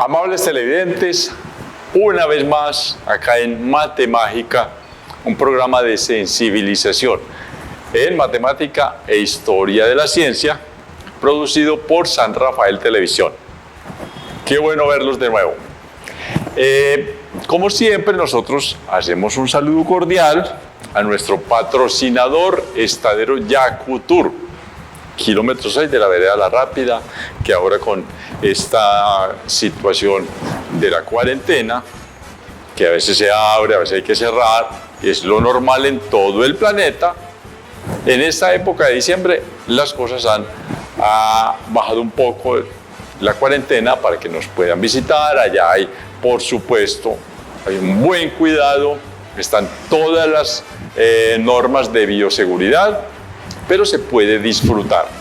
Amables televidentes, una vez más acá en Matemágica, un programa de sensibilización en matemática e historia de la ciencia, producido por San Rafael Televisión. Qué bueno verlos de nuevo. Como siempre, nosotros hacemos un saludo cordial a nuestro patrocinador Estadero Yacutur, kilómetro 6 de la vereda La Rápida, que ahora con esta situación de la cuarentena, que a veces se abre, a veces hay que cerrar, es lo normal en todo el planeta. En esta época de diciembre las cosas han bajado un poco la cuarentena para que nos puedan visitar. Allá hay, por supuesto, hay un buen cuidado, están todas las normas de bioseguridad, pero se puede disfrutar.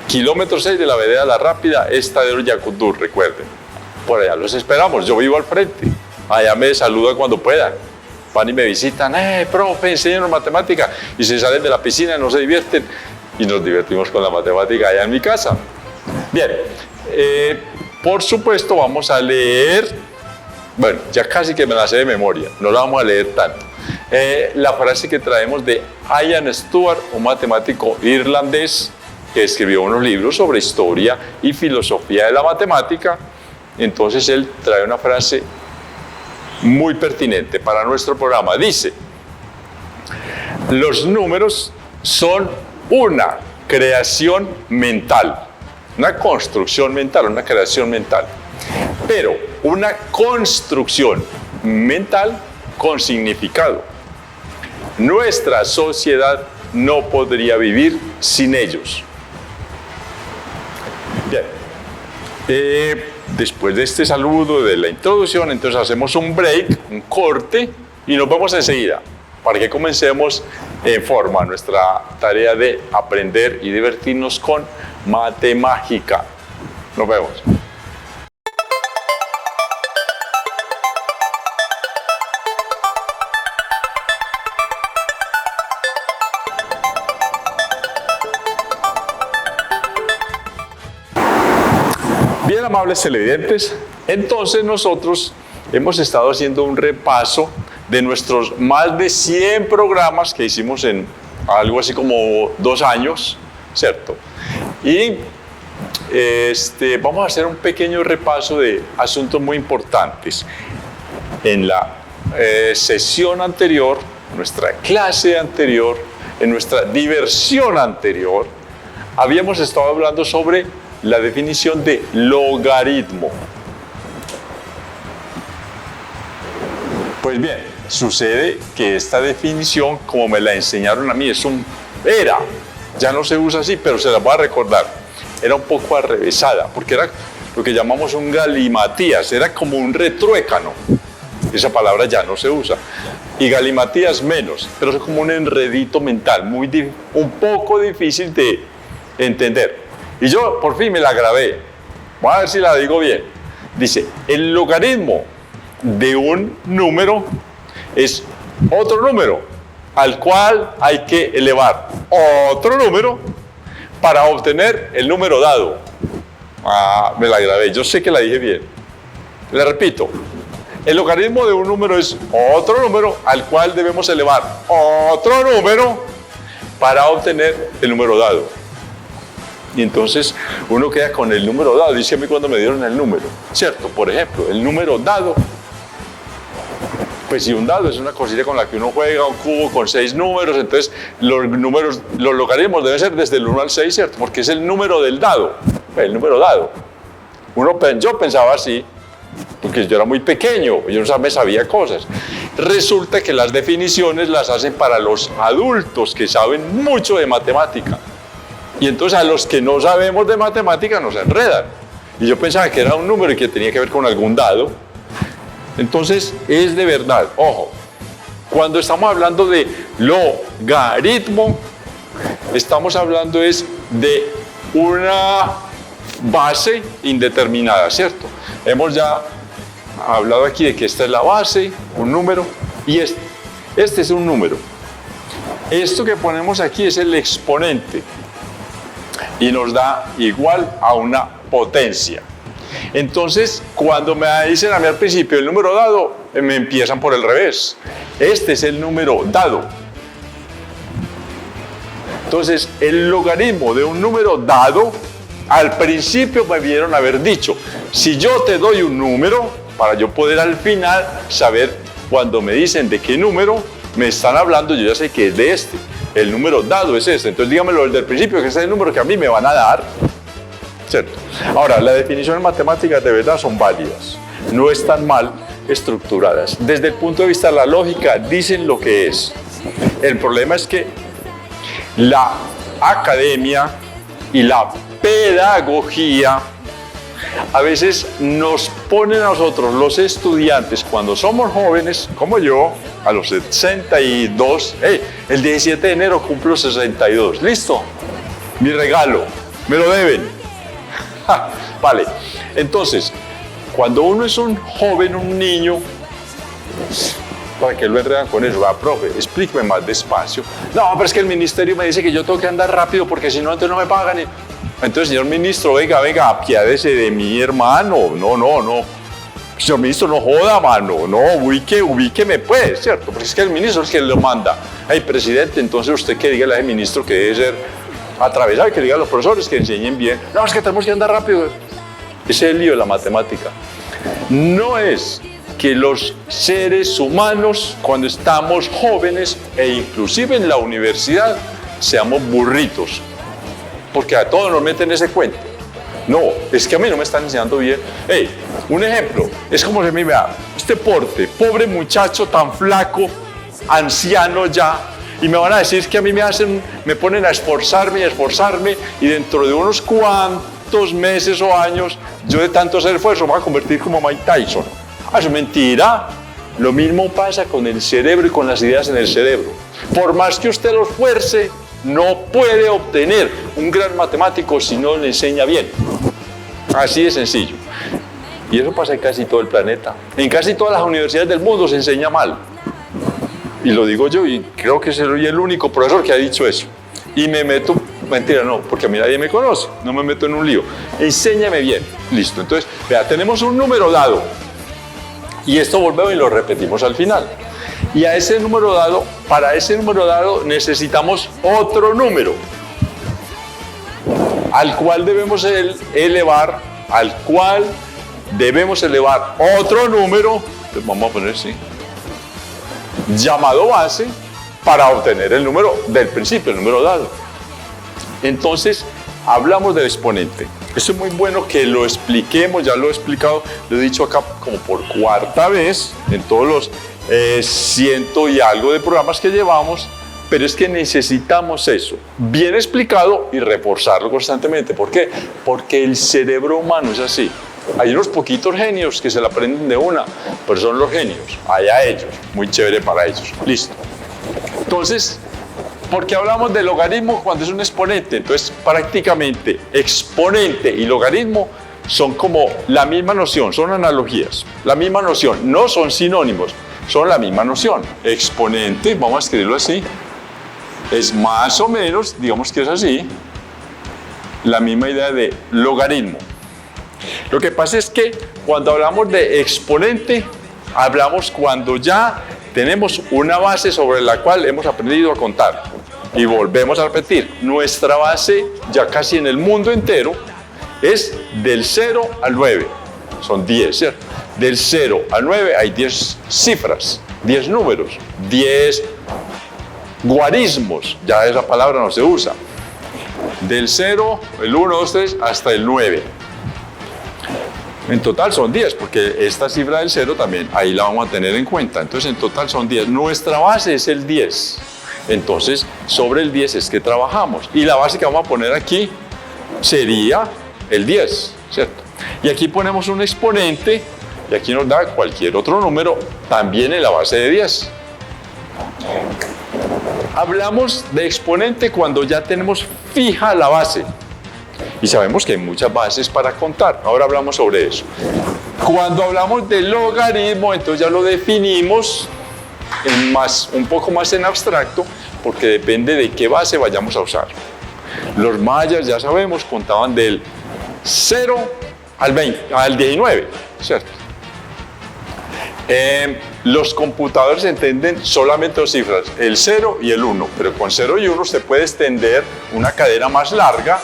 Kilómetro 6 de la vereda La Rápida, Estadero Yacutur, recuerden. Por allá los esperamos, yo vivo al frente. Allá me saludan cuando puedan. Van y me visitan, profe, enséñanos matemática. Y se salen de la piscina, no se divierten. Y nos divertimos con la matemática allá en mi casa. Bien, por supuesto vamos a leer, bueno, ya casi que me la sé de memoria, no la vamos a leer tanto. La frase que traemos de Ian Stewart, un matemático irlandés que escribió unos libros sobre historia y filosofía de la matemática. Entonces él trae una frase muy pertinente para nuestro programa. Dice: los números son una creación mental, una construcción mental, una creación mental, pero una construcción mental con significado. Nuestra sociedad no podría vivir sin ellos. Bien, después de este saludo, de la introducción, entonces hacemos un break, un corte, y nos vemos enseguida para que comencemos en forma nuestra tarea de aprender y divertirnos con Matemágica. Nos vemos. Bien, amables televidentes, entonces nosotros hemos estado haciendo un repaso de nuestros más de 100 programas que hicimos en algo así como 2 años, ¿cierto? Y vamos a hacer un pequeño repaso de asuntos muy importantes. En la sesión anterior, nuestra clase anterior, en nuestra diversión anterior, habíamos estado hablando sobre la definición de logaritmo. Pues bien, sucede que esta definición, como me la enseñaron a mí, ya no se usa así, pero se la voy a recordar. Era un poco arrevesada, porque era lo que llamamos un galimatías, era como un retruécano. Esa palabra ya no se usa. Y galimatías menos, pero es como un enredito mental, un poco difícil de entender. Y yo por fin me la grabé. Vamos a ver si la digo bien. Dice: el logaritmo de un número es otro número al cual hay que elevar otro número para obtener el número dado. Me la grabé. Yo sé que la dije bien. Le repito. El logaritmo de un número es otro número al cual debemos elevar otro número para obtener el número dado. Y entonces uno queda con el número dado. Dice a mí cuando me dieron el número, ¿cierto? Por ejemplo, el número dado. Pues si un dado es una cosita con la que uno juega, un cubo con 6 números, entonces los logaritmos deben ser desde el 1 al 6, ¿cierto? Porque es el número del dado, el número dado. Yo pensaba así, porque yo era muy pequeño, yo no sabía cosas. Resulta que las definiciones las hacen para los adultos que saben mucho de matemática. Y entonces a los que no sabemos de matemática nos enredan. Y yo pensaba que era un número y que tenía que ver con algún dado. Entonces es de verdad, ojo, cuando estamos hablando de logaritmo, estamos hablando es de una base indeterminada, ¿cierto? Hemos ya hablado aquí de que esta es la base, un número, y este es un número. Esto que ponemos aquí es el exponente y nos da igual a una potencia. Entonces, cuando me dicen a mí al principio el número dado, me empiezan por el revés. Este es el número dado. Entonces, el logaritmo de un número dado, al principio me vieron haber dicho, si yo te doy un número, para yo poder al final saber cuando me dicen de qué número me están hablando, yo ya sé que es de este. El número dado es este. Entonces, dígamelo desde el principio, que ese es el número que a mí me van a dar. ¿Cierto? Ahora, las definiciones matemáticas de verdad son válidas. No están mal estructuradas. Desde el punto de vista de la lógica, dicen lo que es. El problema es que la academia y la pedagogía a veces nos ponen a nosotros, los estudiantes, cuando somos jóvenes, como yo, a los 62, el 17 de enero cumplo 62, ¿listo? Mi regalo, me lo deben. Vale, entonces, cuando uno es un joven, un niño, ¿para qué lo enredan con eso? Profe, explíqueme más despacio. No, pero es que el ministerio me dice que yo tengo que andar rápido porque si no, entonces no me pagan. Entonces, señor ministro, venga, apiádese de mi hermano. No. Señor ministro, no joda, mano. No, ubíqueme pues, ¿cierto? Porque es que el ministro es quien lo manda. Ay, presidente, entonces usted que diga al ministro que debe ser atravesado y que diga a los profesores que enseñen bien. No, es que tenemos que andar rápido. Ese es el lío de la matemática. No es que los seres humanos, cuando estamos jóvenes e inclusive en la universidad, seamos burritos, porque a todos nos meten ese cuento. No, es que a mí no me están enseñando bien. Un ejemplo, es como si me vea este porte, pobre muchacho tan flaco, anciano ya, y me van a decir que a mí me ponen a esforzarme y dentro de unos cuantos meses o años, yo de tanto hacer esfuerzo me voy a convertir como Mike Tyson. Eso es mentira. Lo mismo pasa con el cerebro y con las ideas en el cerebro. Por más que usted lo esfuerce, no puede obtener un gran matemático si no le enseña bien. Así de sencillo. Y eso pasa en casi todo el planeta. En casi todas las universidades del mundo se enseña mal. Y lo digo yo, y creo que soy el único profesor que ha dicho eso. Y me meto, mentira, no, porque a mí nadie me conoce, no me meto en un lío. Enséñame bien. Listo. Entonces, vea, tenemos un número dado. Y esto volvemos y lo repetimos al final. Y a ese número dado, para ese número dado necesitamos otro número al cual debemos elevar otro número, pues vamos a poner así, llamado base, para obtener el número del principio, el número dado. Entonces, hablamos del exponente. Eso es muy bueno que lo expliquemos, ya lo he explicado, lo he dicho acá como por cuarta vez en todos los 100 y algo de programas que llevamos, pero es que necesitamos eso, bien explicado y reforzarlo constantemente. ¿Por qué? Porque el cerebro humano es así. Hay unos poquitos genios que se la aprenden de una, pero son los genios, allá ellos, muy chévere para ellos. Listo. Entonces, ¿por qué hablamos de logaritmo cuando es un exponente? Entonces, prácticamente exponente y logaritmo son como la misma noción, son analogías, la misma noción, no son sinónimos, son la misma noción. Exponente, vamos a escribirlo así, es más o menos, digamos que es así, la misma idea de logaritmo. Lo que pasa es que cuando hablamos de exponente, hablamos cuando ya tenemos una base sobre la cual hemos aprendido a contar. Y volvemos a repetir, nuestra base ya casi en el mundo entero es del 0 al 9. Son 10, ¿cierto? Del 0 al 9 hay 10 cifras, 10 números, 10 guarismos, ya esa palabra no se usa. Del 0, el 1, 2, 3, hasta el 9. En total son 10, porque esta cifra del 0 también, ahí la vamos a tener en cuenta. Entonces, en total son 10. Nuestra base es el 10. Entonces, sobre el 10 es que trabajamos. Y la base que vamos a poner aquí sería el 10, ¿cierto? Y aquí ponemos un exponente, y aquí nos da cualquier otro número, también en la base de 10. Hablamos de exponente cuando ya tenemos fija la base. Y sabemos que hay muchas bases para contar. Ahora hablamos sobre eso. Cuando hablamos de logaritmo, entonces ya lo definimos un poco más en abstracto, porque depende de qué base vayamos a usar. Los mayas, ya sabemos, contaban del 0 al 19, ¿cierto? Los computadores entienden solamente dos cifras, el 0 y el 1, pero con 0 y 1 usted puede extender una cadena más larga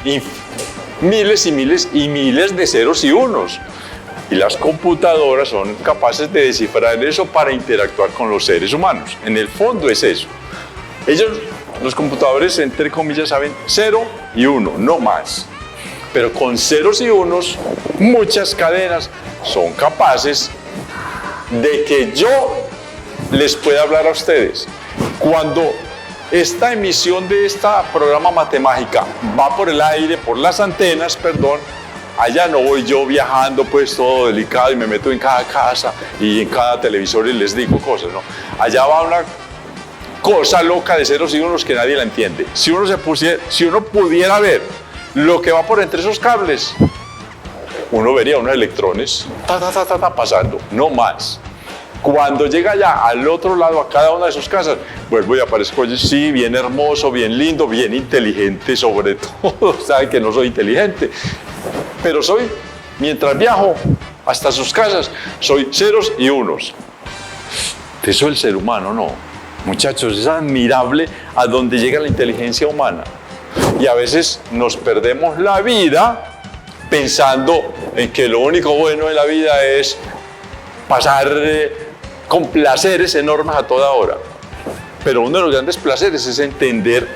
y miles y miles y miles de ceros y unos. Y las computadoras son capaces de descifrar eso para interactuar con los seres humanos. En el fondo es eso. Ellos, los computadores, entre comillas, saben 0 y 1, no más. Pero con ceros y unos, muchas cadenas son capaces de que yo les pueda hablar a ustedes. Cuando esta emisión de esta programa Matemágica va por el aire, por las antenas, perdón, allá no voy yo viajando pues todo delicado y me meto en cada casa y en cada televisor y les digo cosas, ¿no? Allá va una cosa loca de ceros y unos que nadie la entiende. Si uno pudiera ver lo que va por entre esos cables, uno vería unos electrones pasando, no más. Cuando llega ya al otro lado, a cada una de sus casas, vuelvo y aparezco yo, sí, bien hermoso, bien lindo, bien inteligente sobre todo. Saben que no soy inteligente, pero soy, mientras viajo hasta sus casas, soy ceros y unos. Eso es el ser humano, ¿no? Muchachos, es admirable a dónde llega la inteligencia humana. Y a veces nos perdemos la vida pensando en que lo único bueno de la vida es pasar con placeres enormes a toda hora. Pero uno de los grandes placeres es entender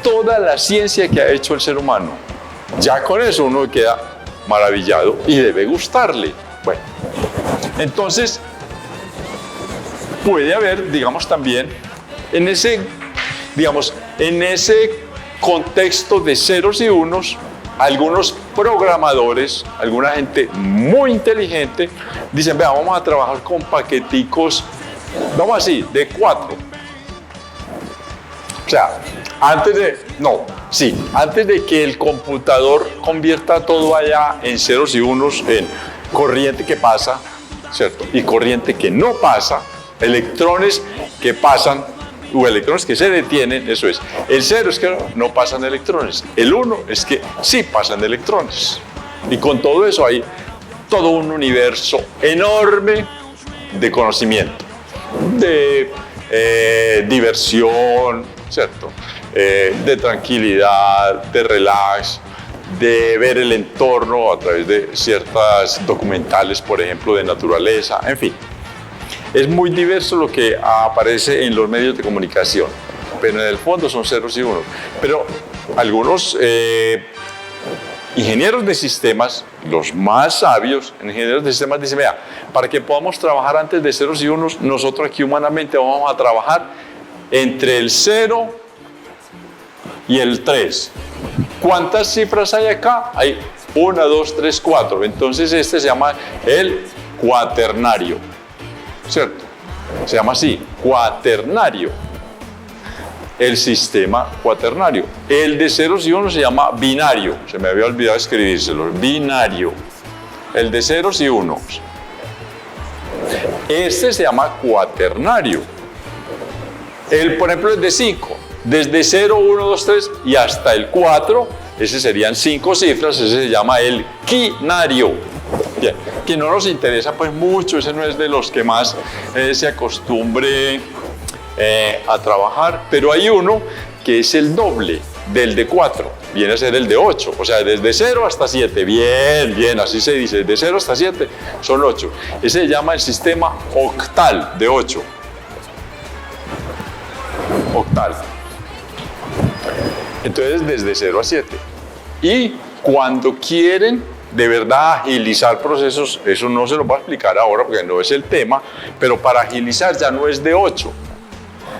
toda la ciencia que ha hecho el ser humano. Ya con eso uno queda maravillado y debe gustarle. Bueno, entonces puede haber, digamos, también en ese contexto de ceros y unos, algunos programadores, alguna gente muy inteligente, dicen, vea, vamos a trabajar con paqueticos, vamos así, de 4. O sea, antes de que el computador convierta todo allá en ceros y unos, en corriente que pasa, ¿cierto? Y corriente que no pasa, electrones que pasan, o electrones que se detienen, eso es. El 0 es que no pasan electrones, el 1 es que sí pasan electrones. Y con todo eso hay todo un universo enorme de conocimiento, de diversión, ¿cierto? De tranquilidad, de relax, de ver el entorno a través de ciertas documentales, por ejemplo, de naturaleza, en fin. Es muy diverso lo que aparece en los medios de comunicación, pero en el fondo son ceros y unos. Pero algunos ingenieros de sistemas, los más sabios ingenieros de sistemas, dicen, vea, para que podamos trabajar antes de ceros y unos, nosotros aquí humanamente vamos a trabajar entre el 0 y el 3. ¿Cuántas cifras hay acá? Hay 1, 2, 3, 4. Entonces este se llama el cuaternario. ¿Cierto? Se llama así, cuaternario. El sistema cuaternario. El de ceros y unos se llama binario. Se me había olvidado escribírselo. Binario. El de ceros y unos. Este se llama cuaternario. Por ejemplo, el de 5. Desde 0, 1, 2, 3 y hasta el 4. Ese serían 5 cifras. Ese se llama el quinario. Bien, que no nos interesa pues mucho, ese no es de los que más se acostumbre a trabajar, pero hay uno que es el doble del de 4, viene a ser el de 8, o sea, desde 0 hasta 7, bien, así se dice, de 0 hasta 7 son 8, ese se llama el sistema octal de 8, octal, entonces desde 0 a 7, y cuando quieren de verdad agilizar procesos, eso no se lo voy a explicar ahora porque no es el tema, pero para agilizar ya no es de 8,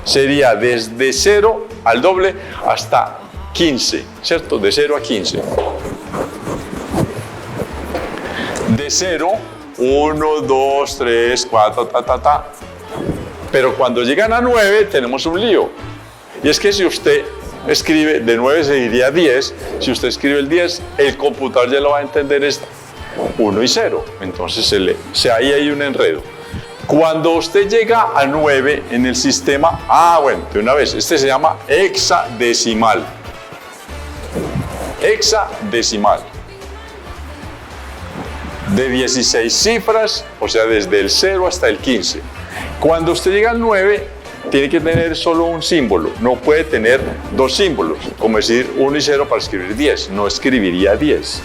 sería desde 0 al doble hasta 15, ¿cierto? De 0 a 15. De 0, 1, 2, 3, 4, Pero cuando llegan a 9 tenemos un lío. Y es que si usted escribe, de 9 se diría 10, si usted escribe el 10, el computador ya lo va a entender, es 1 y 0, entonces ahí hay un enredo. Cuando usted llega a 9 en el sistema, bueno, de una vez, este se llama hexadecimal. Hexadecimal. de 16 cifras, o sea, desde el 0 hasta el 15. Cuando usted llega al 9, tiene que tener solo un símbolo, no puede tener dos símbolos, como decir 1 y 0 para escribir 10, no escribiría 10.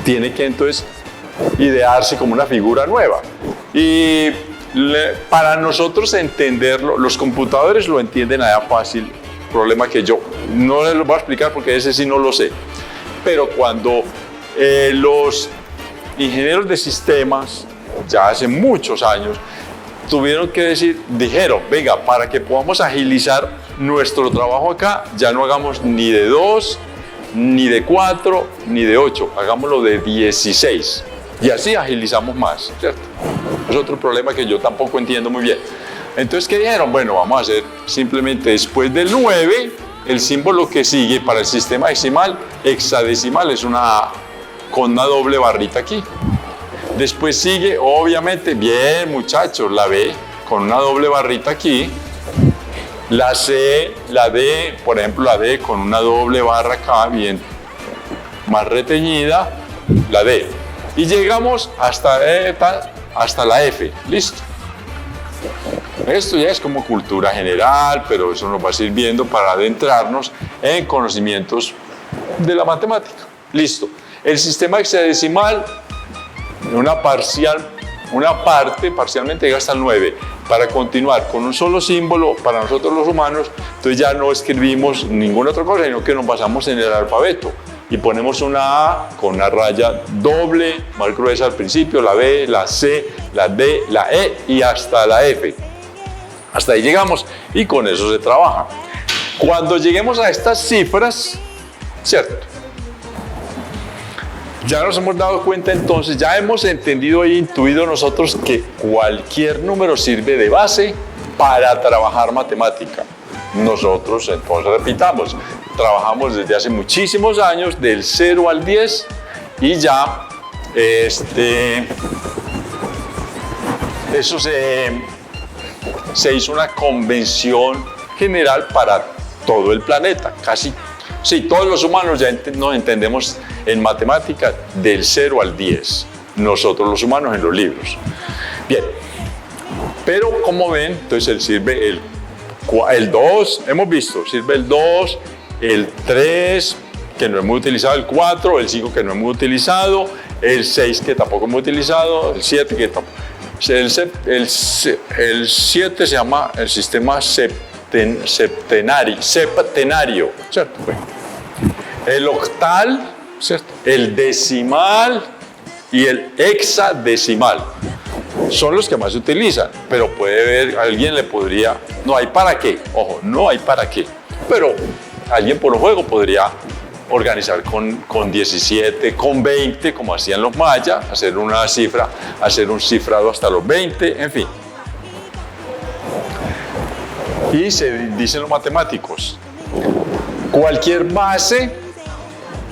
Tiene que entonces idearse como una figura nueva. Y para nosotros entenderlo, los computadores lo entienden allá fácil, problema que yo no les lo voy a explicar porque ese sí no lo sé. Pero cuando los ingenieros de sistemas, ya hace muchos años, tuvieron que dijeron, venga, para que podamos agilizar nuestro trabajo acá, ya no hagamos ni de 2, ni de 4, ni de 8, hagámoslo de 16. Y así agilizamos más, ¿cierto? Es otro problema que yo tampoco entiendo muy bien. Entonces, ¿qué dijeron? Bueno, vamos a hacer simplemente después del 9, el símbolo que sigue para el sistema decimal, hexadecimal, es una A con una doble barrita aquí. Después sigue, obviamente, bien muchachos, la B con una doble barrita aquí. La C, la D, por ejemplo, la D con una doble barra acá, bien más reteñida, la D. Y llegamos hasta la F, listo. Esto ya es como cultura general, pero eso nos va sirviendo para adentrarnos en conocimientos de la matemática. Listo. El sistema hexadecimal, una parte parcialmente llega hasta el 9. Para continuar con un solo símbolo, para nosotros los humanos, entonces ya no escribimos ninguna otra cosa, sino que nos basamos en el alfabeto. Y ponemos una A con una raya doble, más gruesa al principio, la B, la C, la D, la E y hasta la F. Hasta ahí llegamos y con eso se trabaja. Cuando lleguemos a estas cifras, ¿cierto? Ya nos hemos dado cuenta entonces, ya hemos entendido e intuido nosotros que cualquier número sirve de base para trabajar matemática. Nosotros, entonces repitamos, trabajamos desde hace muchísimos años, del 0 al 10, y ya eso se hizo una convención general para todo el planeta, casi. Sí, todos los humanos ya nos entendemos en matemáticas del 0 al 10, nosotros los humanos en los libros. Bien, pero como ven, entonces sirve el 2, hemos visto, sirve el 2, el 3, que no hemos utilizado, el 4, el 5 que no hemos utilizado, el 6 que tampoco hemos utilizado, el 7 que tampoco. El 7 se llama el sistema septenario, ¿cierto? Bueno. El octal, ¿cierto? El decimal y el hexadecimal son los que más se utilizan, pero puede ver, alguien le podría, no hay para qué, ojo, no hay para qué, pero alguien por un juego podría organizar con 17, con 20, como hacían los mayas, hacer una cifra, hacer un cifrado hasta los 20, en fin. Y se dicen los matemáticos, cualquier base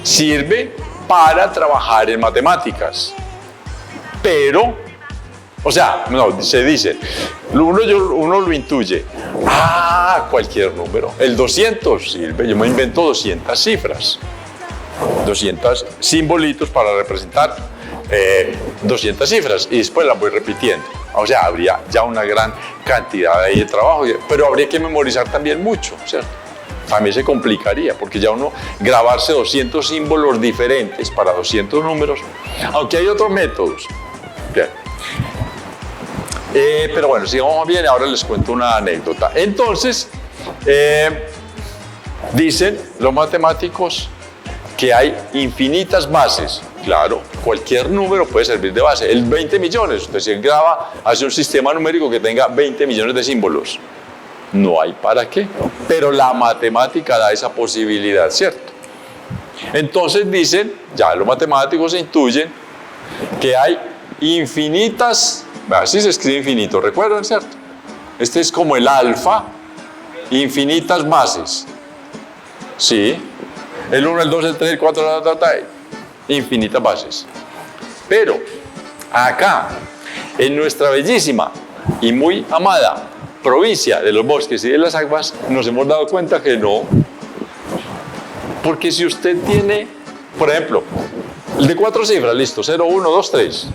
sirve para trabajar en matemáticas, pero, o sea, no, se dice, uno lo intuye, cualquier número, el 200 sirve, yo me invento 200 cifras, 200 simbolitos para representar 200 cifras y después las voy repitiendo. O sea, habría ya una gran cantidad ahí de trabajo, pero habría que memorizar también mucho, ¿cierto? También se complicaría, porque ya uno grabarse 200 símbolos diferentes para 200 números, aunque hay otros métodos. Bien. Pero bueno, sigamos bien, ahora les cuento una anécdota. Entonces, dicen los matemáticos que hay infinitas bases. Claro, cualquier número puede servir de base. El 20 millones, usted se graba, hace un sistema numérico que tenga 20 millones de símbolos. No hay para qué, pero la matemática da esa posibilidad, ¿cierto? Entonces dicen, ya los matemáticos intuyen que hay infinitas, así se escribe infinito, ¿recuerdan, cierto? Este es como el alfa, infinitas bases, ¿sí? El 1, el 2, el 3, el 4, infinitas bases. Pero acá, en nuestra bellísima y muy amada provincia de los bosques y de las aguas, nos hemos dado cuenta que no. Porque si usted tiene, por ejemplo, el de 4 cifras, listo, 0, 1, 2, 3.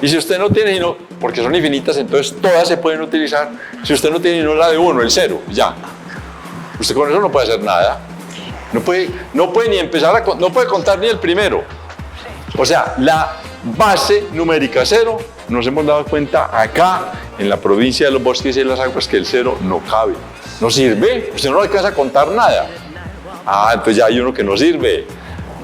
Y si usted no tiene sino, porque son infinitas, entonces todas se pueden utilizar. Si usted no tiene sino la de 1, el 0, ya. Usted con eso no puede hacer nada. No puede ni empezar no puede contar ni el primero. O sea, la base numérica 0, nos hemos dado cuenta acá, en la provincia de los bosques y las aguas, que el 0 no cabe. No sirve, usted no alcanza a contar nada. Ah, entonces ya hay uno que no sirve.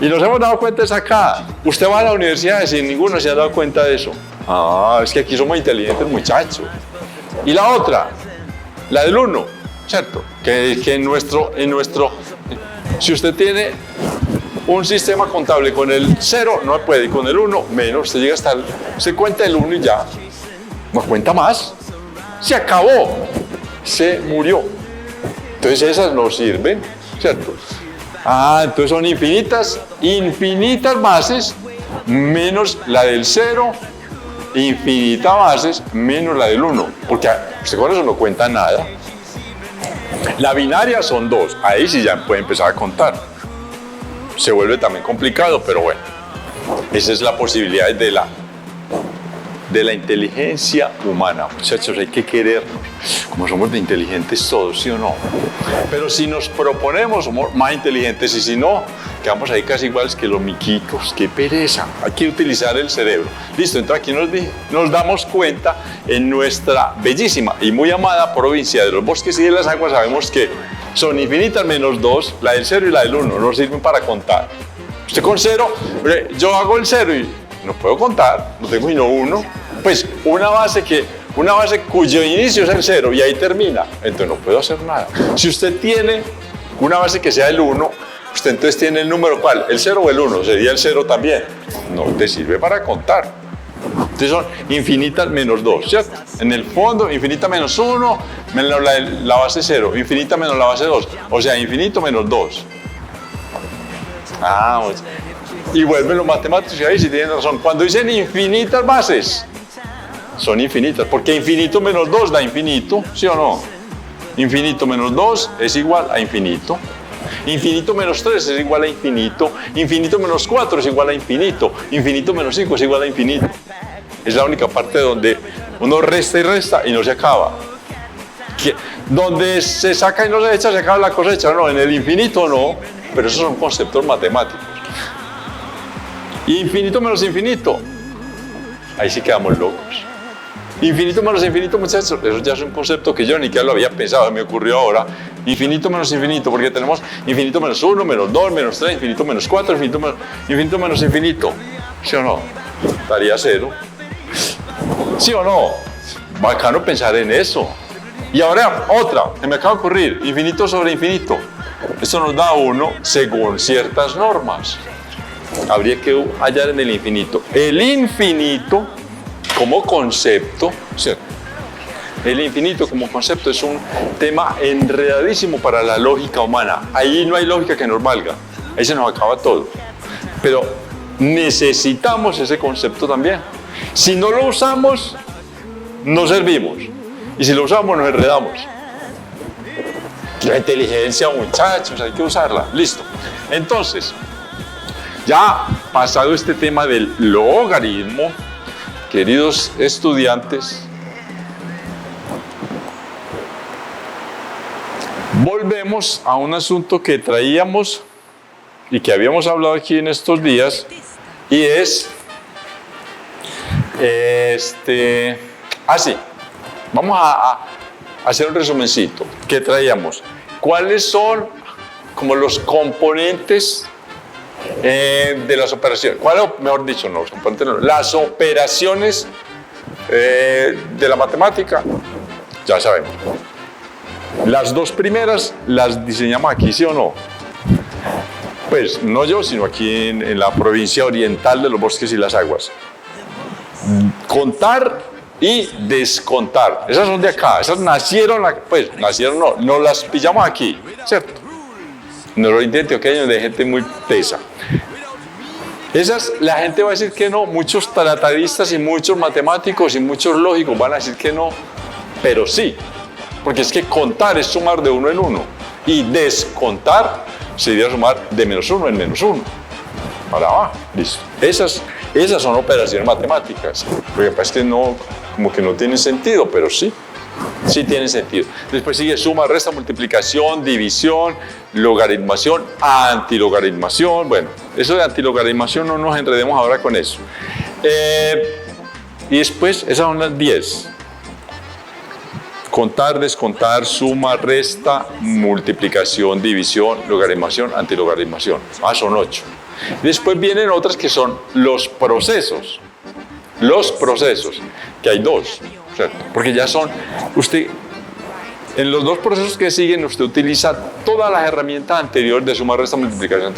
Y nos hemos dado cuenta es acá. Usted va a la universidad y sin ninguno se ha dado cuenta de eso. Ah, es que aquí somos inteligentes, muchachos. Y la otra, la del 1, ¿cierto? Que en nuestro, si usted tiene un sistema contable con el 0, no puede, y con el 1 menos, usted llega hasta se cuenta el 1 y ya. No cuenta más. Se acabó. Se murió. Entonces esas no sirven, ¿cierto? Ah, entonces son infinitas bases menos la del 0, infinitas bases menos la del 1, porque usted con eso no cuenta nada. La binaria son 2, ahí sí ya puede empezar a contar. Se vuelve también complicado, pero bueno, esa es la posibilidad de la inteligencia humana. Muchachos, hay que querernos, como somos de inteligentes todos, ¿sí o no? Pero si nos proponemos, somos más inteligentes, y si no, quedamos ahí casi iguales que los miquitos. ¡Qué pereza! Hay que utilizar el cerebro. Listo, entonces aquí nos damos cuenta, en nuestra bellísima y muy amada provincia de los bosques y de las aguas, sabemos que son infinitas menos 2, la del 0 y la del 1, no sirven para contar. Usted con 0, yo hago el 0 y no puedo contar, no tengo sino 1. Pues una base cuyo inicio es el 0 y ahí termina, entonces no puedo hacer nada. Si usted tiene una base que sea el 1, usted entonces tiene el número ¿cuál? ¿El 0 o el 1? Sería el 0 también. No te sirve para contar. Entonces son infinitas menos 2, ¿cierto? En el fondo, infinita menos 1, menos la base 0, infinita menos la base 2, o sea, infinito menos 2. Ah, pues. Y vuelven los matemáticos y ahí sí tienen razón. Cuando dicen infinitas bases, son infinitas, porque infinito menos 2 da infinito, ¿sí o no? Infinito menos 2 es igual a infinito. Infinito menos 3 es igual a infinito. Infinito menos 4 es igual a infinito. Infinito menos 5 es igual a infinito. Es la única parte donde uno resta y resta y no se acaba. Donde se saca y no se echa, se acaba la cosecha. No, en el infinito no, pero esos son conceptos matemáticos. Infinito menos infinito, ahí sí quedamos locos. Infinito menos infinito, muchachos, eso ya es un concepto que yo ni siquiera lo había pensado, me ocurrió ahora. Infinito menos infinito, porque tenemos infinito menos 1, menos 2, menos 3, infinito menos 4, infinito menos infinito. ¿Sí o no? Daría 0. ¿Sí o no? Bacano pensar en eso. Y ahora otra, que me acaba de ocurrir, infinito sobre infinito. Esto nos da 1 según ciertas normas. Habría que hallar en el infinito. El infinito como concepto, ¿cierto? El infinito como concepto es un tema enredadísimo para la lógica humana. Ahí no hay lógica que nos valga. Ahí se nos acaba todo. Pero necesitamos ese concepto también. Si no lo usamos, no servimos. Y si lo usamos, nos enredamos. La inteligencia, muchachos, hay que usarla. Listo. Entonces, ya pasado este tema del logaritmo, queridos estudiantes, volvemos a un asunto que traíamos y que habíamos hablado aquí en estos días, y es así. Vamos a hacer un resumencito. ¿Qué traíamos? ¿Cuáles son como los componentes de las operaciones? Mejor dicho, no, los componentes no, las operaciones de la matemática, ya sabemos. Las dos primeras las diseñamos aquí, ¿sí o no? Pues no yo, sino aquí en la provincia oriental de los bosques y las aguas. Contar y descontar. Esas son de acá, esas nacieron no, nos las pillamos aquí, ¿cierto? No lo intente, ok, de gente muy tesa. Esas, la gente va a decir que no, muchos tratadistas y muchos matemáticos y muchos lógicos van a decir que no, pero sí, porque es que contar es sumar de 1 en 1 y descontar sería sumar de menos 1 en menos 1. Para abajo, listo. Esas Esas son operaciones matemáticas. Lo que pasa es que no, como que no tienen sentido, pero sí. Sí tiene sentido. Después sigue suma, resta, multiplicación, división, logaritmación, antilogaritmación. Bueno, eso de antilogaritmación no nos enredemos ahora con eso. Y después, esas son las 10. Contar, descontar, suma, resta, multiplicación, división, logaritmación, antilogaritmación. Son 8. Después vienen otras que son los procesos. Los procesos, que hay 2. ¿Cierto? Porque ya son, en los 2 procesos que siguen, usted utiliza todas las herramientas anteriores de suma, resta, multiplicación,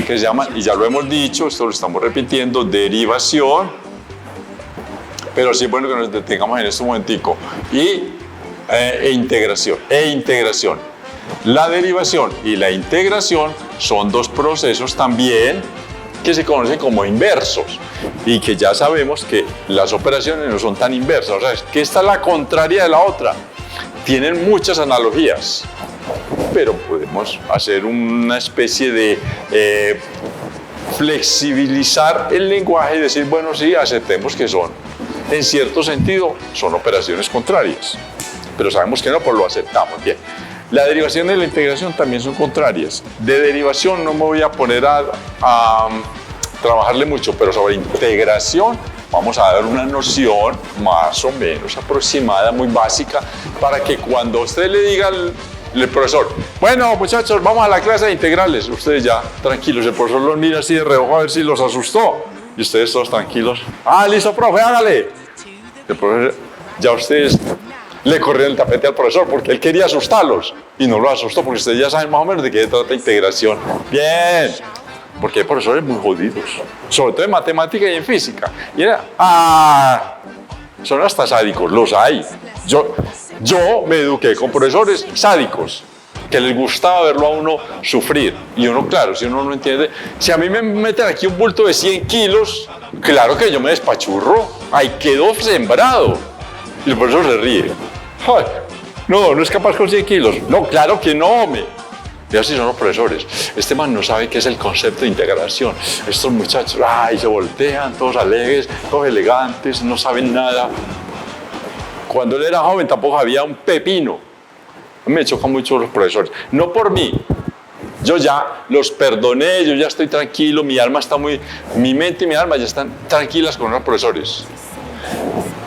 que se llaman, y ya lo hemos dicho, esto lo estamos repitiendo, derivación, pero sí es bueno que nos detengamos en este momentico, e integración. La derivación y la integración son 2 procesos también que se conocen como inversos y que ya sabemos que las operaciones no son tan inversas, o sea, que esta es la contraria de la otra. Tienen muchas analogías, pero podemos hacer una especie de flexibilizar el lenguaje y decir, bueno, sí, aceptemos que son, en cierto sentido, son operaciones contrarias, pero sabemos que no, pues lo aceptamos. Bien. La derivación y la integración también son contrarias. De derivación no me voy a poner a trabajarle mucho, pero sobre integración vamos a dar una noción más o menos aproximada, muy básica, para que cuando usted le diga al profesor, bueno muchachos, vamos a la clase de integrales, ustedes ya tranquilos, el profesor los mira así de reojo a ver si los asustó, y ustedes todos tranquilos, listo profe, hágale. El profesor, ya ustedes le corrieron el tapete al profesor porque él quería asustarlos y no lo asustó porque ustedes ya saben más o menos de qué trata integración. Bien, porque hay profesores muy jodidos, sobre todo en matemática y en física. Y era, son hasta sádicos, los hay. Yo me eduqué con profesores sádicos que les gustaba verlo a uno sufrir. Y uno, claro, si uno no entiende, si a mí me meten aquí un bulto de 100 kilos, claro que yo me despachurro, ahí quedó sembrado. Y el profesor se ríe. Ay, no es capaz con 100 kilos. No, claro que no, hombre. Y así son los profesores. Este man no sabe qué es el concepto de integración. Estos muchachos, se voltean, todos alegres, todos elegantes, no saben nada. Cuando él era joven tampoco había un pepino. A mí me chocan mucho los profesores. No por mí. Yo ya los perdoné, yo ya estoy tranquilo, mi mente y mi alma ya están tranquilas con los profesores.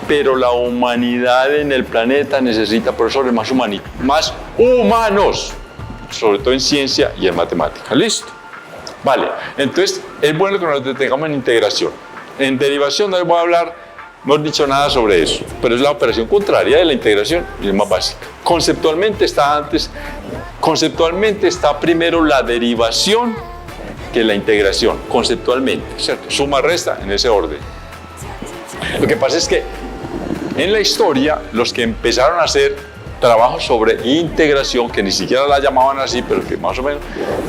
Pero la humanidad en el planeta necesita profesores más humanos, sobre todo en ciencia y en matemática. ¿Listo? Vale, entonces es bueno que nos detengamos en integración. En derivación no les voy a hablar, no he dicho nada sobre eso, pero es la operación contraria de la integración y es más básica. Conceptualmente está primero la derivación que la integración, conceptualmente, ¿cierto? Suma, resta, en ese orden. Lo que pasa es que en la historia, los que empezaron a hacer trabajos sobre integración, que ni siquiera la llamaban así, pero que más o menos,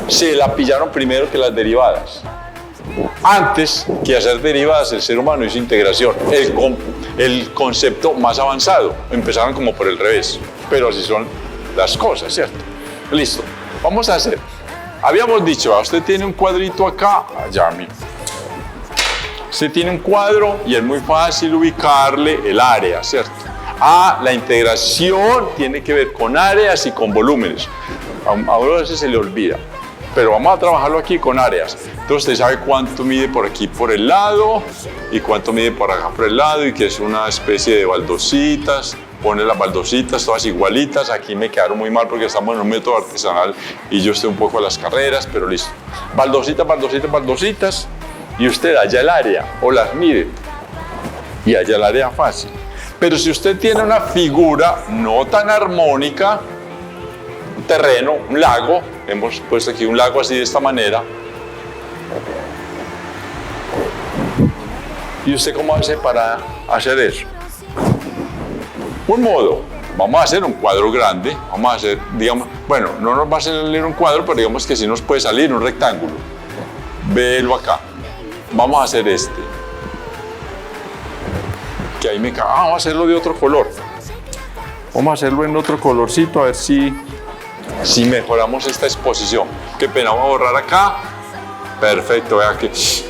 se la pillaron primero que las derivadas. Antes que hacer derivadas, el ser humano hizo integración, el concepto más avanzado. Empezaron como por el revés, pero así son las cosas, ¿cierto? Listo, vamos a hacer. Habíamos dicho, usted tiene un cuadrito acá, allá, mira. Usted tiene un cuadro y es muy fácil ubicarle el área, ¿cierto? La integración tiene que ver con áreas y con volúmenes. A veces se le olvida, pero vamos a trabajarlo aquí con áreas. Entonces usted sabe cuánto mide por aquí por el lado y cuánto mide por acá por el lado y que es una especie de baldositas. Pone las baldositas todas igualitas. Aquí me quedaron muy mal porque estamos en un método artesanal y yo estoy un poco a las carreras, pero listo. Baldositas. Y usted halla el área o las mide y halla el área fácil. Pero si usted tiene una figura no tan armónica, un terreno, un lago, hemos puesto aquí un lago así de esta manera, ¿y usted cómo hace para hacer eso? Un modo, vamos a hacer un cuadro grande, vamos a hacer, digamos, bueno, no nos va a salir un cuadro, pero digamos que sí nos puede salir un rectángulo. Velo acá. Vamos a hacer este. Que ahí me cae. Vamos a hacerlo de otro color. Vamos a hacerlo en otro colorcito a ver si mejoramos esta exposición. Qué pena, vamos a borrar acá. Perfecto, vea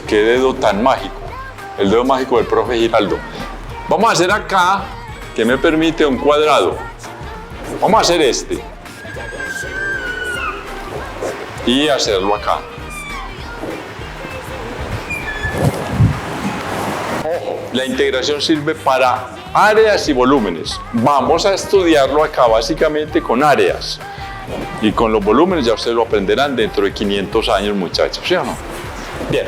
qué dedo tan mágico. el dedo mágico del profe Giraldo. Vamos a hacer acá, que me permite un cuadrado. Vamos a hacer este. Y hacerlo acá. Ojo, la integración sirve para áreas y volúmenes. Vamos a estudiarlo acá básicamente con áreas. Y con los volúmenes ya ustedes lo aprenderán dentro de 500 años, muchachos, ¿sí o no? Bien,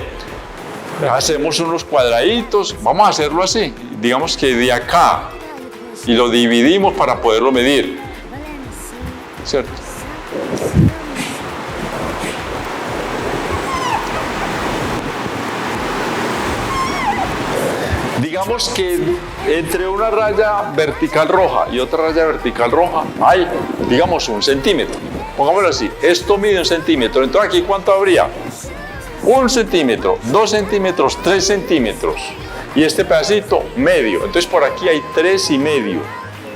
hacemos unos cuadraditos, vamos a hacerlo así, digamos que de acá, y lo dividimos para poderlo medir, ¿cierto? Digamos que entre una raya vertical roja y otra raya vertical roja hay, digamos, 1 centímetro. Pongámoslo así, esto mide 1 centímetro. Entonces aquí, ¿cuánto habría? 1 centímetro, 2 centímetros, 3 centímetros. Y este pedacito, medio. Entonces por aquí hay 3,5,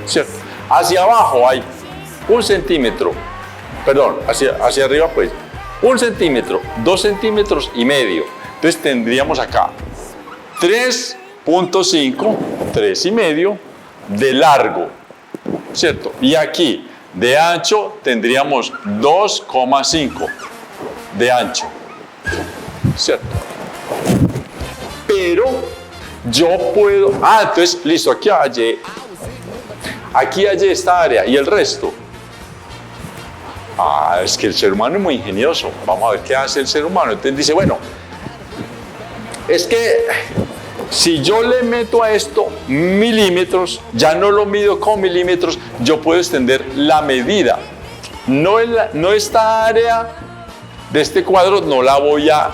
¿cierto? Hacia abajo hay 1 centímetro, perdón, hacia arriba pues, 1 centímetro, 2 centímetros y medio. Entonces tendríamos acá 3,5, 3,5 de largo, ¿cierto? Y aquí de ancho tendríamos 2,5 de ancho, ¿cierto? Pero yo puedo, entonces listo, aquí hallé esta área y el resto. Es que el ser humano es muy ingenioso. Vamos a ver qué hace el ser humano. Entonces dice, bueno, es que si yo le meto a esto milímetros, ya no lo mido con milímetros, yo puedo extender la medida. No esta área de este cuadro no la voy a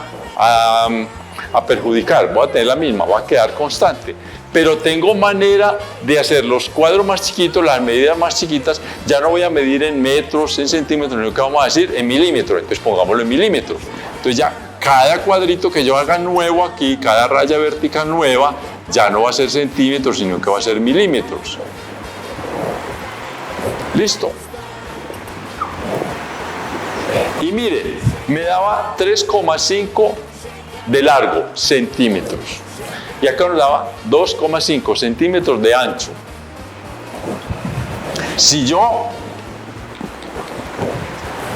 perjudicar, voy a tener la misma, va a quedar constante. Pero tengo manera de hacer los cuadros más chiquitos, las medidas más chiquitas, ya no voy a medir en metros, en centímetros, sino que vamos a decir en milímetros, entonces pongámoslo en milímetros. Entonces ya cada cuadrito que yo haga nuevo aquí, cada raya vertical nueva, ya no va a ser centímetros, sino que va a ser milímetros. Listo. Y mire, me daba 3,5 de largo, centímetros. Y acá nos daba 2,5 centímetros de ancho. Si yo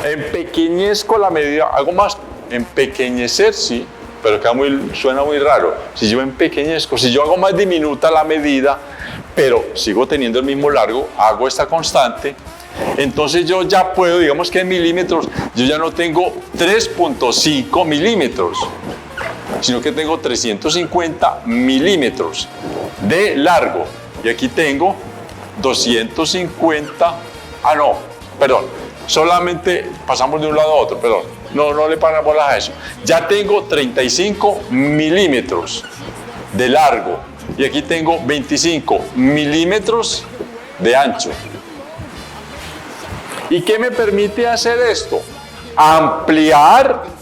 empequeñezco la medida, hago más, empequeñecer, sí, pero acá suena muy raro. Si yo empequeñezco, si yo hago más diminuta la medida, pero sigo teniendo el mismo largo, hago esta constante, entonces yo ya puedo, digamos que en milímetros, yo ya no tengo 3,5 milímetros, sino que tengo 350 milímetros de largo. Y aquí tengo 250, solamente pasamos de un lado a otro, perdón, no le paran bolas a eso. Ya tengo 35 milímetros de largo y aquí tengo 25 milímetros de ancho. ¿Y qué me permite hacer esto? Ampliar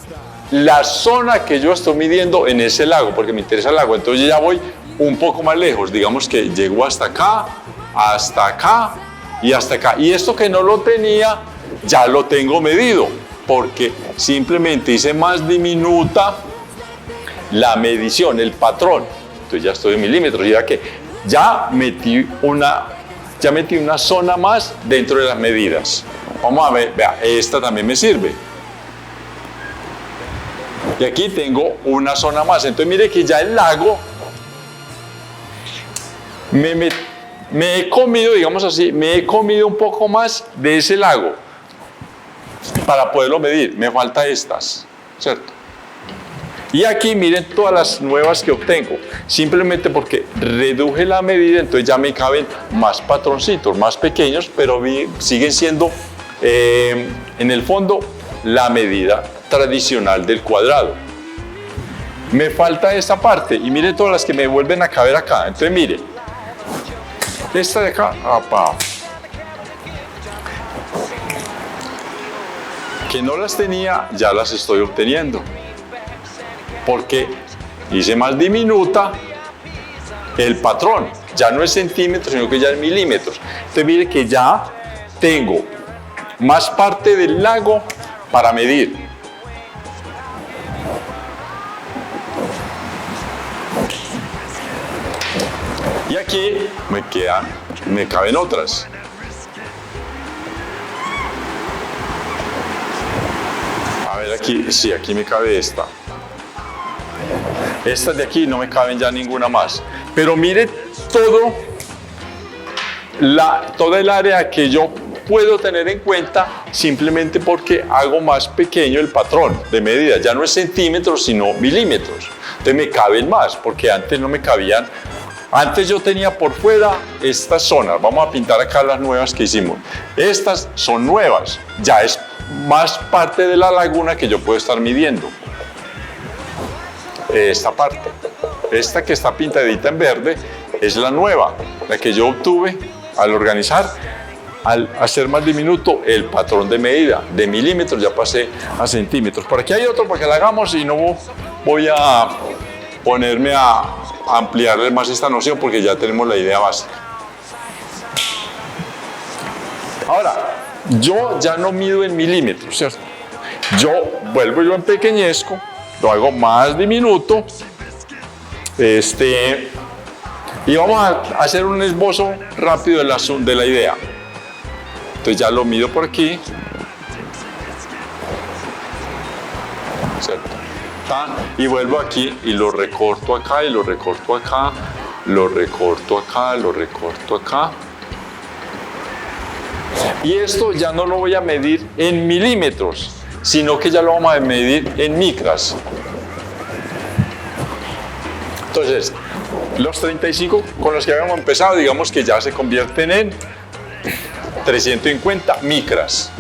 la zona que yo estoy midiendo en ese lago, porque me interesa el lago. Entonces ya voy un poco más lejos, digamos que llego hasta acá y hasta acá. Y esto que no lo tenía, ya lo tengo medido, porque simplemente hice más diminuta la medición, el patrón. Entonces ya estoy en milímetros, ya que ya metí una zona más dentro de las medidas. Vamos a ver, vea, esta también me sirve. Y aquí tengo una zona más. Entonces mire que ya el lago me he comido, digamos así, me he comido un poco más de ese lago para poderlo medir. Me falta estas, ¿cierto? Y aquí miren todas las nuevas que obtengo, simplemente porque reduje la medida, entonces ya me caben más patroncitos, más pequeños, pero siguen siendo en el fondo la medida tradicional del cuadrado. Me falta esta parte y mire todas las que me vuelven a caber acá. Entonces mire, esta de acá, que no las tenía, ya las estoy obteniendo, porque hice más diminuta el patrón, ya no es centímetros, sino que ya es milímetros. Entonces mire que ya tengo más parte del lago para medir. Y aquí me caben otras. A ver aquí, sí, aquí me cabe esta. Estas de aquí no me caben ya ninguna más. Pero mire toda el área que yo puedo tener en cuenta simplemente porque hago más pequeño el patrón de medida. Ya no es centímetros, sino milímetros. Entonces me caben más, porque antes no me cabían. Antes yo tenía por fuera estas zonas. Vamos a pintar acá las nuevas que hicimos. Estas son nuevas. Ya es más parte de la laguna que yo puedo estar midiendo. Esta parte. Esta que está pintadita en verde es la nueva, la que yo obtuve al organizar, al hacer más diminuto el patrón de medida. De milímetros ya pasé a centímetros. Por aquí hay otro para que la hagamos y no voy a ponerme a ampliarle más esta noción porque ya tenemos la idea básica. Ahora, yo ya no mido en milímetros, ¿cierto? Yo empequeñezco, lo hago más diminuto, y vamos a hacer un esbozo rápido de la idea. Entonces ya lo mido por aquí, ¿cierto? Y vuelvo aquí y lo recorto acá y lo recorto acá, lo recorto acá, lo recorto acá. Y esto ya no lo voy a medir en milímetros, sino que ya lo vamos a medir en micras. Entonces, los 35 con los que habíamos empezado, digamos que ya se convierten en 350 micras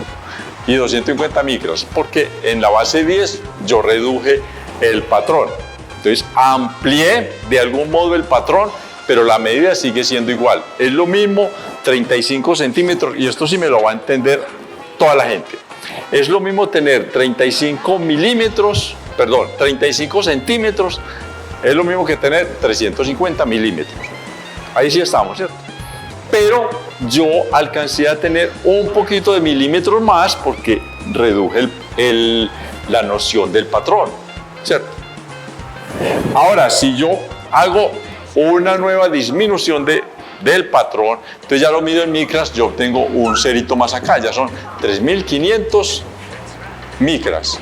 y 250 micras, porque en la base 10 yo reduje el patrón. Entonces, amplié de algún modo el patrón, pero la medida sigue siendo igual. Es lo mismo 35 centímetros, y esto sí me lo va a entender toda la gente. Es lo mismo tener 35 centímetros, es lo mismo que tener 350 milímetros. Ahí sí estamos, ¿cierto? Pero yo alcancé a tener un poquito de milímetros más porque reduje la noción del patrón, ¿cierto? Ahora, si yo hago una nueva disminución del patrón, entonces ya lo mido en micras, yo tengo un cerito más acá, ya son 3500 micras.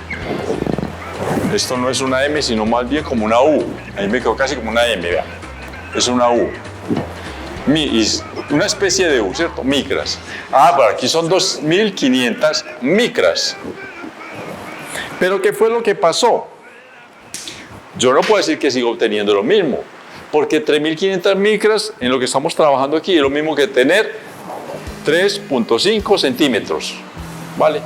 Esto no es una M, sino más bien como una U. Ahí me quedó casi como una M, vean. Es una U. Una especie de U, ¿cierto? Micras. Pero aquí son 2500 micras. Pero ¿qué fue lo que pasó? Yo no puedo decir que sigo obteniendo lo mismo, porque 3500 micras en lo que estamos trabajando aquí es lo mismo que tener 3.5 centímetros, ¿vale?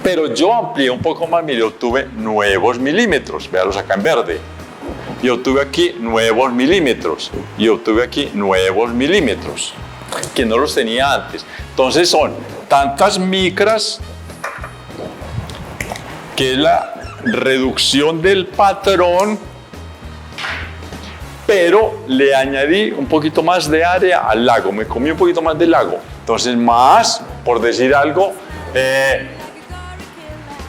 Pero yo amplié un poco más, mire, obtuve nuevos milímetros, véalos acá en verde, y obtuve aquí nuevos milímetros, y obtuve aquí nuevos milímetros, que no los tenía antes. Entonces son tantas micras, que es la reducción del patrón, pero le añadí un poquito más de área al lago, me comí un poquito más del lago. Entonces más, por decir algo,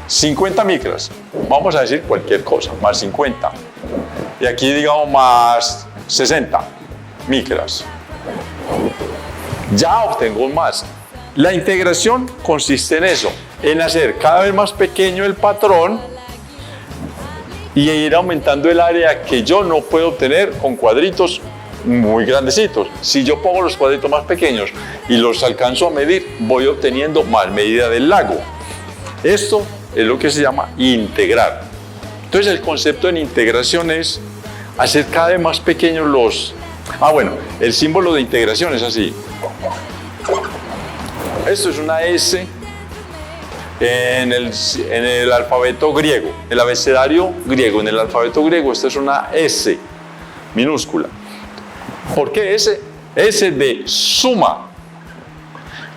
50 micras, vamos a decir cualquier cosa, más 50. Y aquí digamos más 60 micras. Ya obtengo más. La integración consiste en eso, en hacer cada vez más pequeño el patrón y ir aumentando el área que yo no puedo obtener con cuadritos muy grandecitos. Si yo pongo los cuadritos más pequeños y los alcanzo a medir, voy obteniendo más medida del lago. Esto es lo que se llama integrar. Entonces el concepto en integración es hacer cada vez más pequeños los... el símbolo de integración es así. Esto es una S en el alfabeto griego, el abecedario griego. En el alfabeto griego esto es una S minúscula. ¿Por qué S? S de suma,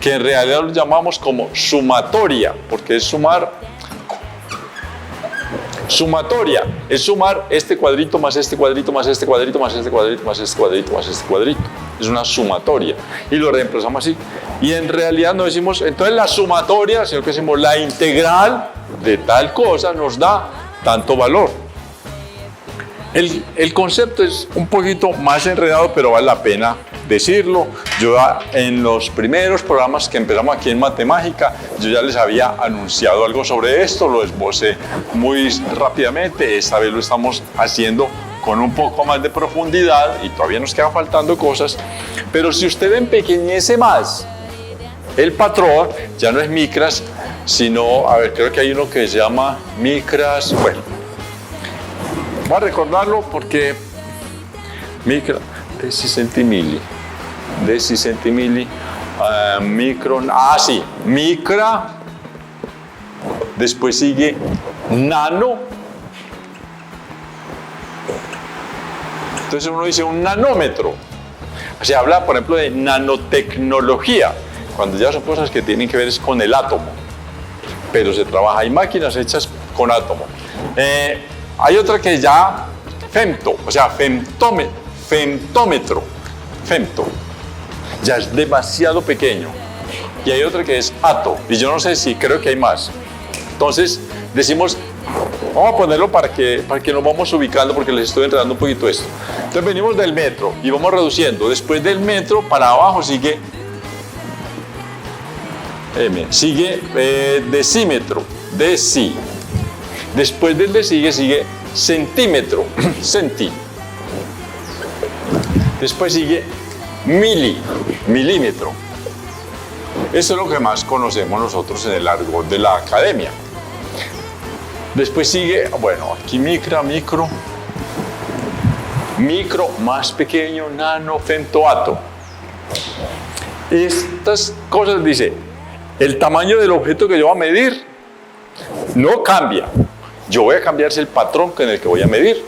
que en realidad lo llamamos como sumatoria, porque es sumar. Sumatoria es sumar este cuadrito más este cuadrito más este cuadrito más este cuadrito más este cuadrito más este cuadrito. Es una sumatoria y lo reemplazamos así. Y en realidad no decimos entonces la sumatoria, sino que decimos la integral de tal cosa nos da tanto valor. El concepto es un poquito más enredado, pero vale la pena decirlo. Yo en los primeros programas que empezamos aquí en Matemágica, yo ya les había anunciado algo sobre esto, lo esbocé muy rápidamente. Esta vez lo estamos haciendo con un poco más de profundidad y todavía nos quedan faltando cosas. Pero si usted empequeñece más el patrón, ya no es micras, sino, a ver, creo que hay uno que se llama micras, bueno. Voy a recordarlo porque micra, decicentimili, micron, sí, micra, después sigue nano, entonces uno dice un nanómetro, se habla por ejemplo de nanotecnología, cuando ya son cosas que tienen que ver con el átomo, pero se trabaja, hay máquinas hechas con átomo. Hay otra que es ya femto, o sea, femtómetro, femto, ya es demasiado pequeño. Y hay otra que es ato, y yo no sé si, creo que hay más. Entonces, decimos, vamos a ponerlo para que nos vamos ubicando, porque les estoy enredando un poquito esto. Entonces venimos del metro y vamos reduciendo. Después del metro, para abajo sigue decímetro, deci. Después del deci sigue centímetro, centi. Después sigue milímetro. Eso es lo que más conocemos nosotros en el argot de la academia. Después sigue, bueno, aquí micro, más pequeño, nano, femtoato. Estas cosas dice, el tamaño del objeto que yo voy a medir no cambia. Yo voy a cambiarse el patrón en el que voy a medir.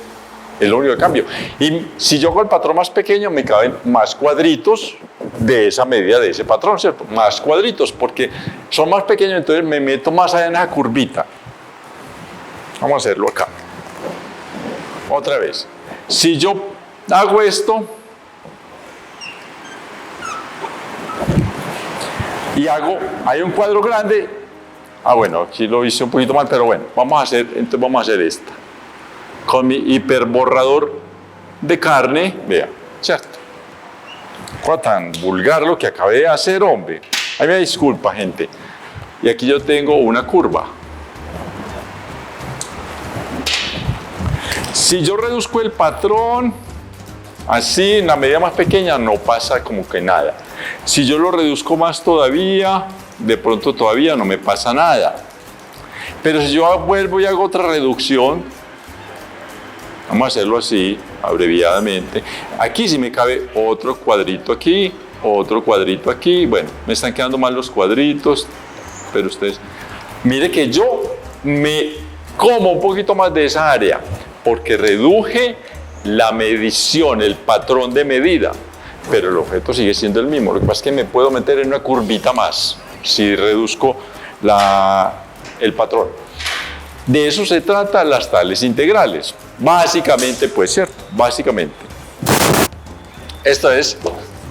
Es lo único que cambio. Y si yo hago el patrón más pequeño, me caben más cuadritos de esa medida de ese patrón, ¿cierto? Más cuadritos, porque son más pequeños, entonces me meto más allá en esa curvita. Vamos a hacerlo acá. Otra vez. Si yo hago esto y hay un cuadro grande, bueno, aquí lo hice un poquito mal, pero bueno, vamos a hacer esta. Con mi hiperborrador de carne, vea, ¿cierto? Fue tan vulgar lo que acabé de hacer, hombre. Ay, me disculpa, gente. Y aquí yo tengo una curva. Si yo reduzco el patrón así, en la medida más pequeña, no pasa como que nada. Si yo lo reduzco más todavía, de pronto todavía no me pasa nada. Pero si yo vuelvo y hago otra reducción, vamos a hacerlo así, abreviadamente. Aquí sí me cabe otro cuadrito aquí, otro cuadrito aquí. Bueno, me están quedando mal los cuadritos, pero ustedes... Mire que yo me como un poquito más de esa área, porque reduje la medición, el patrón de medida, pero el objeto sigue siendo el mismo. Lo que pasa es que me puedo meter en una curvita más, si reduzco el patrón. De eso se trata las tales integrales. Básicamente, pues, ¿cierto? Básicamente. Esta es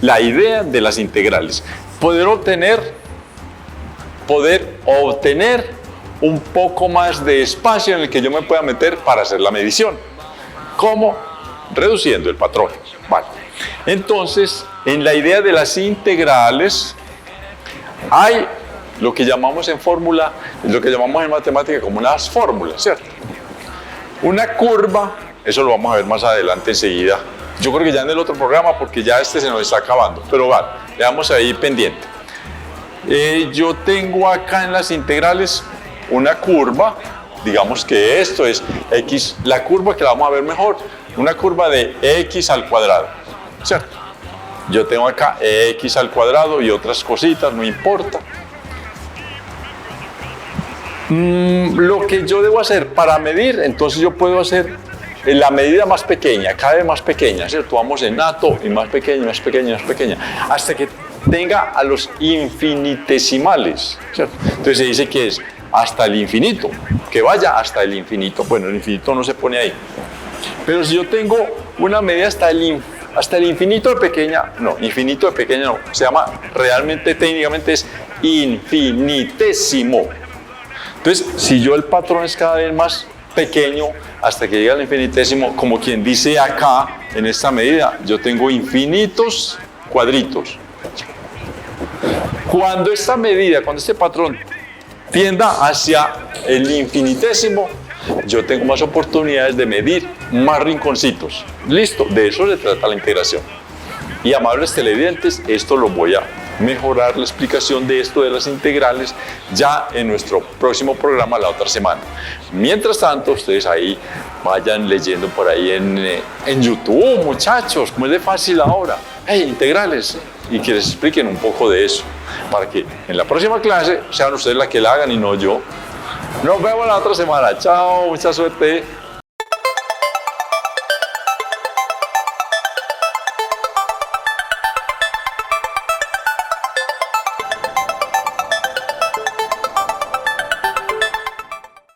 la idea de las integrales. Poder obtener un poco más de espacio en el que yo me pueda meter para hacer la medición. ¿Cómo? Reduciendo el patrón. Vale. Entonces, en la idea de las integrales, hay lo que llamamos en fórmula, lo que llamamos en matemática como unas fórmulas, ¿cierto? Una curva, eso lo vamos a ver más adelante enseguida. Yo creo que ya en el otro programa, porque ya este se nos está acabando, pero vale, le damos ahí pendiente. Yo tengo acá en las integrales una curva, digamos que esto es x, la curva que la vamos a ver mejor, una curva de x al cuadrado, ¿cierto? Yo tengo acá x al cuadrado y otras cositas, no importa. Lo que yo debo hacer para medir, entonces yo puedo hacer en la medida más pequeña, cada vez más pequeña, ¿cierto? Vamos en ato y más pequeña, más pequeña, más pequeña, hasta que tenga a los infinitesimales, ¿cierto? Entonces se dice que es hasta el infinito, que vaya hasta el infinito. Bueno, el infinito no se pone ahí. Pero si yo tengo una medida hasta el infinito de pequeña, no, se llama realmente, técnicamente es infinitésimo. Entonces, si yo el patrón es cada vez más pequeño hasta que llegue al infinitésimo, como quien dice acá, en esta medida, yo tengo infinitos cuadritos. Cuando esta medida, cuando este patrón tienda hacia el infinitésimo, yo tengo más oportunidades de medir más rinconcitos. Listo, de eso se trata la integración. Y amables televidentes, esto lo voy a mejorar la explicación de esto de las integrales ya en nuestro próximo programa la otra semana. Mientras tanto, ustedes ahí vayan leyendo por ahí en YouTube, muchachos, como es de fácil ahora. Hey, integrales, y que les expliquen un poco de eso, para que en la próxima clase sean ustedes la que la hagan y no yo. Nos vemos la otra semana. Chao, mucha suerte.